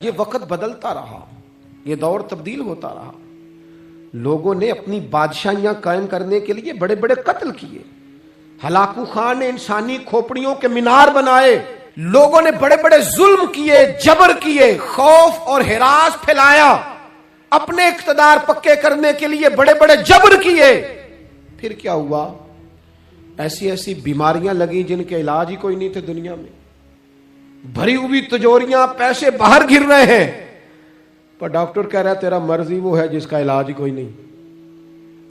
یہ وقت بدلتا رہا، یہ دور تبدیل ہوتا رہا، لوگوں نے اپنی بادشاہیاں قائم کرنے کے لیے بڑے بڑے قتل کیے، ہلاکو خان نے انسانی کھوپڑیوں کے مینار بنائے، لوگوں نے بڑے بڑے ظلم کیے، جبر کیے، خوف اور ہراس پھیلایا، اپنے اقتدار پکے کرنے کے لیے بڑے بڑے جبر کیے۔ پھر کیا ہوا؟ ایسی ایسی بیماریاں لگیں جن کے علاج ہی کوئی نہیں تھے دنیا میں، بھری ہوئی تجوریاں، پیسے باہر گر رہے ہیں، پر ڈاکٹر کہہ رہا ہے تیرا مرض ہی وہ ہے جس کا علاج ہی کوئی نہیں۔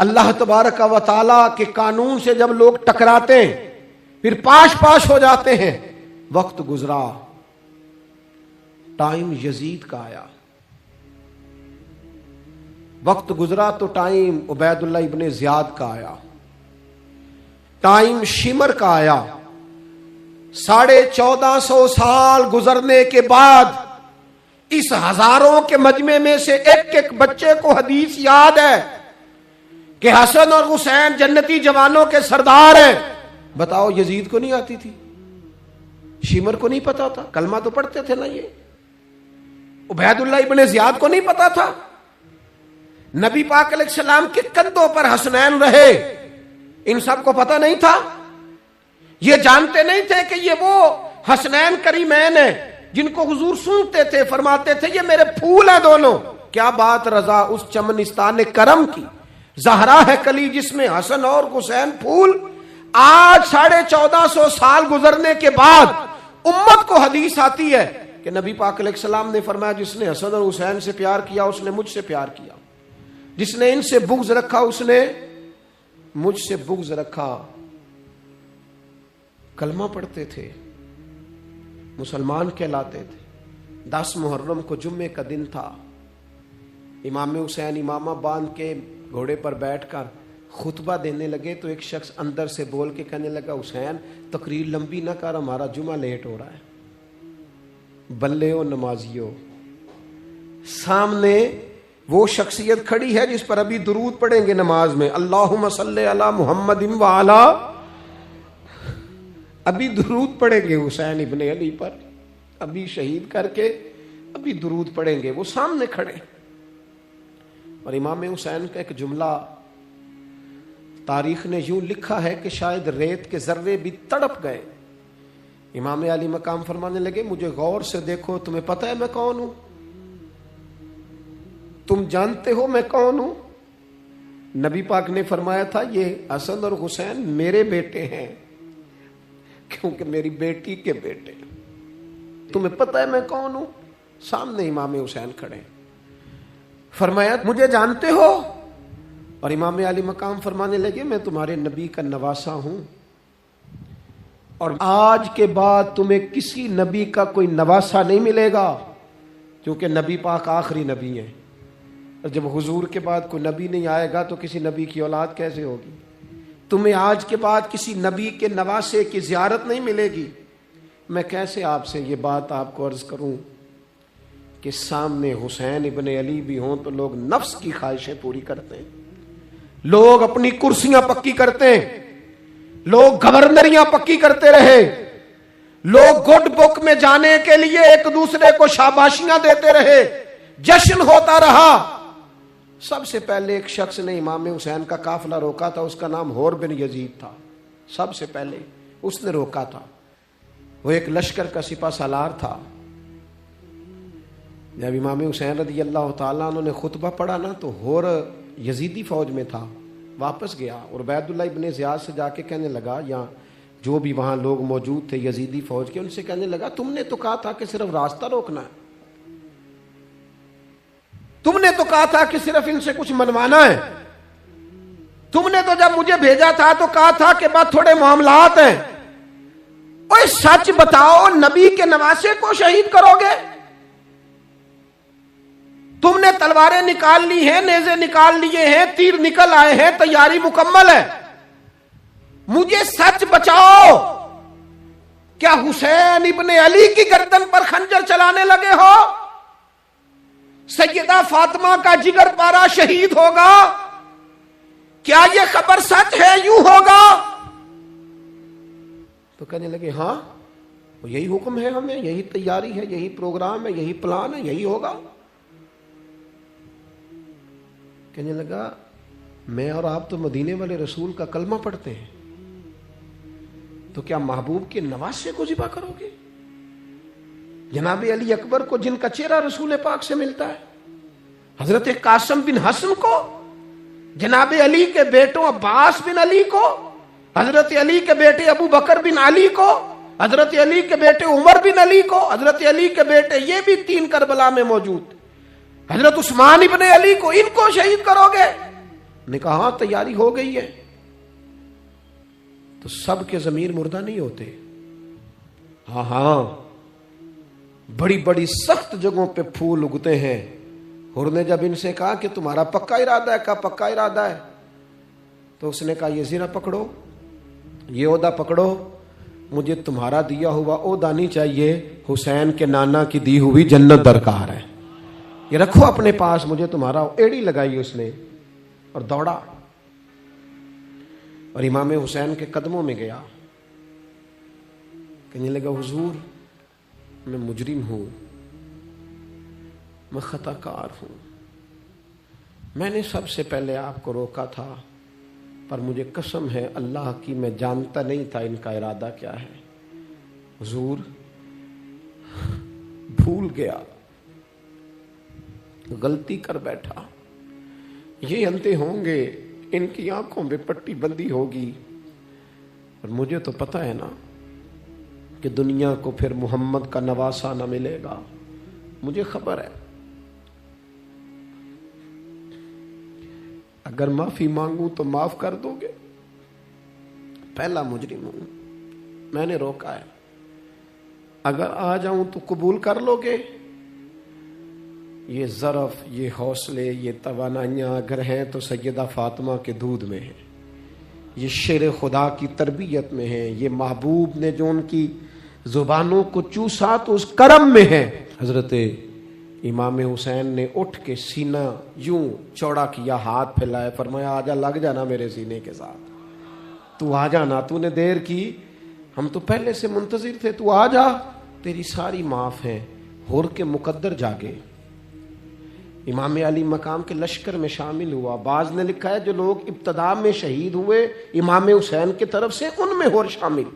اللہ تبارک و تعالیٰ کے قانون سے جب لوگ ٹکراتے ہیں پھر پاش ہو جاتے ہیں۔ وقت گزرا، ٹائم یزید کا آیا، وقت گزرا تو ٹائم عبید اللہ ابن زیاد کا آیا، ٹائم شمر کا آیا۔ 1450 سال گزرنے کے بعد اس ہزاروں کے مجمع میں سے ایک ایک بچے کو حدیث یاد ہے کہ حسن اور حسین جنتی جوانوں کے سردار ہیں۔ بتاؤ، یزید کو نہیں آتی تھی؟ شمر کو نہیں پتا تھا؟ کلمہ تو پڑھتے تھے نا یہ؟ عبید اللہ ابن زیاد کو نہیں پتا تھا؟ نبی پاک علیہ السلام کے کندھوں پر حسنین رہے، ان سب کو پتا نہیں تھا؟ یہ جانتے نہیں تھے کہ یہ وہ حسنین کریمین ہیں جن کو حضور سنتے تھے، فرماتے تھے یہ میرے پھول ہیں دونوں؟ کیا بات رضا اس چمنستان کرم کی، زہرا ہے کلی جس میں حسن اور حسین پھول۔ آج 1450 سال گزرنے کے بعد امت کو حدیث آتی ہے کہ نبی پاک علیہ السلام نے فرمایا جس نے حسن اور حسین سے پیار کیا اس نے مجھ سے پیار کیا، جس نے ان سے بغض رکھا اس نے مجھ سے بغض رکھا۔ کلمہ پڑھتے تھے، مسلمان کہلاتے تھے۔ 10 محرم کو جمعے کا دن تھا، امام حسین امامہ باندھ کے گھوڑے پر بیٹھ کر خطبہ دینے لگے تو ایک شخص اندر سے بول کے کہنے لگا حسین تقریر لمبی نہ کر، ہمارا جمعہ لیٹ ہو رہا ہے۔ بلے و نمازیو، سامنے وہ شخصیت کھڑی ہے جس پر ابھی درود پڑھیں گے نماز میں، اللہم صلی علی محمد وعلی، ابھی درود پڑھیں گے حسین ابن علی پر، ابھی شہید کر کے ابھی درود پڑھیں گے، وہ سامنے کھڑے۔ اور امام حسین کا ایک جملہ تاریخ نے یوں لکھا ہے کہ شاید ریت کے ذرے بھی تڑپ گئے۔ امام علی مقام فرمانے لگے مجھے غور سے دیکھو، تمہیں پتہ ہے میں کون ہوں؟ تم جانتے ہو میں کون ہوں؟ نبی پاک نے فرمایا تھا یہ حسن اور حسین میرے بیٹے ہیں کیونکہ میری بیٹی کے بیٹے۔ تمہیں پتہ ہے میں کون ہوں؟ سامنے امام حسین کھڑے، فرمایا مجھے جانتے ہو؟ اور امام علی مقام فرمانے لگے میں تمہارے نبی کا نواسا ہوں، اور آج کے بعد تمہیں کسی نبی کا کوئی نواسا نہیں ملے گا، کیونکہ نبی پاک آخری نبی ہیں، اور جب حضور کے بعد کوئی نبی نہیں آئے گا تو کسی نبی کی اولاد کیسے ہوگی؟ تمہیں آج کے بعد کسی نبی کے نواسے کی زیارت نہیں ملے گی۔ میں کیسے آپ سے یہ بات آپ کو عرض کروں کہ سامنے حسین ابن علی بھی ہوں تو لوگ نفس کی خواہشیں پوری کرتے ہیں، لوگ اپنی کرسیاں پکی کرتے ہیں، لوگ گورنریاں پکی کرتے رہے، لوگ گڈ بک میں جانے کے لیے ایک دوسرے کو شاباشیاں دیتے رہے، جشن ہوتا رہا۔ سب سے پہلے ایک شخص نے امام حسین کا قافلہ روکا تھا، اس کا نام حور بن یزید تھا، سب سے پہلے اس نے روکا تھا، وہ ایک لشکر کا سپہ سالار تھا۔ جب امام حسین رضی اللہ تعالیٰ عنہ نے خطبہ پڑھا نا تو حور یزیدی فوج میں تھا، واپس گیا اور عبید اللہ ابن زیاد سے جا کے کہنے لگا، یا جو بھی وہاں لوگ موجود تھے یزیدی فوج کے، ان سے کہنے لگا تم نے تو کہا تھا کہ صرف راستہ روکنا ہے، تم نے تو کہا تھا کہ صرف ان سے کچھ منوانا ہے، تم نے تو جب مجھے بھیجا تھا تو کہا تھا کہ بعد تھوڑے معاملات ہیں، اوہ سچ بتاؤ نبی کے نواسے کو شہید کرو گے؟ تم نے تلواریں نکال لی ہیں، نیزے نکال لیے ہیں، تیر نکل آئے ہیں، تیاری مکمل ہے، مجھے سچ بچاؤ، کیا حسین ابن علی کی گردن پر خنجر چلانے لگے ہو؟ سیدہ فاطمہ کا جگر پارا شہید ہوگا، کیا یہ خبر سچ ہے؟ یوں ہوگا؟ تو کہنے لگے ہاں یہی حکم ہے ہمیں، یہی تیاری ہے، یہی پروگرام ہے، یہی پلان ہے، یہی ہوگا۔ کہنے لگا میں اور آپ تو مدینے والے رسول کا کلمہ پڑھتے ہیں، تو کیا محبوب کے نواسے کو ذبح کرو گے؟ جناب علی اکبر کو، جن کا چہرہ رسول پاک سے ملتا ہے، حضرت قاسم بن حسن کو، جناب علی کے بیٹوں عباس بن علی کو، حضرت علی کے بیٹے ابو بکر بن علی کو، حضرت علی کے بیٹے عمر بن علی کو، حضرت علی کے بیٹے یہ بھی 3 کربلا میں موجود، حضرت عثمان ابن علی کو، ان کو شہید کرو گے؟ نے کہا ہاں تیاری ہو گئی ہے۔ تو سب کے ضمیر مردہ نہیں ہوتے، ہاں بڑی بڑی سخت جگہوں پہ پھول اگتے ہیں۔ حر نے جب ان سے کہا کہ تمہارا پکا ارادہ ہے، کہا پکا ارادہ ہے، تو اس نے کہا یہ زیرہ پکڑو، یہ عہدہ پکڑو، مجھے تمہارا دیا ہوا عہدہ نہیں چاہیے، حسین کے نانا کی دی ہوئی جنت درکار ہے، یہ رکھو اپنے پاس، مجھے تمہارا۔ ایڑی لگائی اس نے اور دوڑا اور امام حسین کے قدموں میں گیا، کہنے لگا حضور میں مجرم ہوں، میں خطا کار ہوں، میں نے سب سے پہلے آپ کو روکا تھا، پر مجھے قسم ہے اللہ کی میں جانتا نہیں تھا ان کا ارادہ کیا ہے، حضور بھول گیا، غلطی کر بیٹھا، یہ انتے ہوں گے، ان کی آنکھوں میں پٹی بندی ہوگی، اور مجھے تو پتہ ہے نا کہ دنیا کو پھر محمد کا نواسہ نہ ملے گا، مجھے خبر ہے، اگر معافی مانگوں تو معاف کر دو گے، پہلا مجرم ہوں، میں نے روکا ہے، اگر آ جاؤں تو قبول کر لو گے؟ یہ ظرف، یہ حوصلے، یہ توانائیاں اگر ہیں تو سیدہ فاطمہ کے دودھ میں ہیں، یہ شیر خدا کی تربیت میں ہیں، یہ محبوب نے جو ان کی زبانوں کو چوسا تو اس کرم میں ہے۔ حضرت امام حسین نے اٹھ کے سینہ یوں چوڑا کیا، ہاتھ پھیلائے، فرمایا آجا، لگ جانا میرے سینے کے ساتھ، تو آ جانا، تو نے دیر کی، ہم تو پہلے سے منتظر تھے، تو آ جا، تیری ساری معاف ہے۔ حر کے مقدر جاگے، امام علی مقام کے لشکر میں شامل ہوا۔ بعض نے لکھا ہے جو لوگ ابتدا میں شہید ہوئے امام حسین کی طرف سے، ان میں حر شامل۔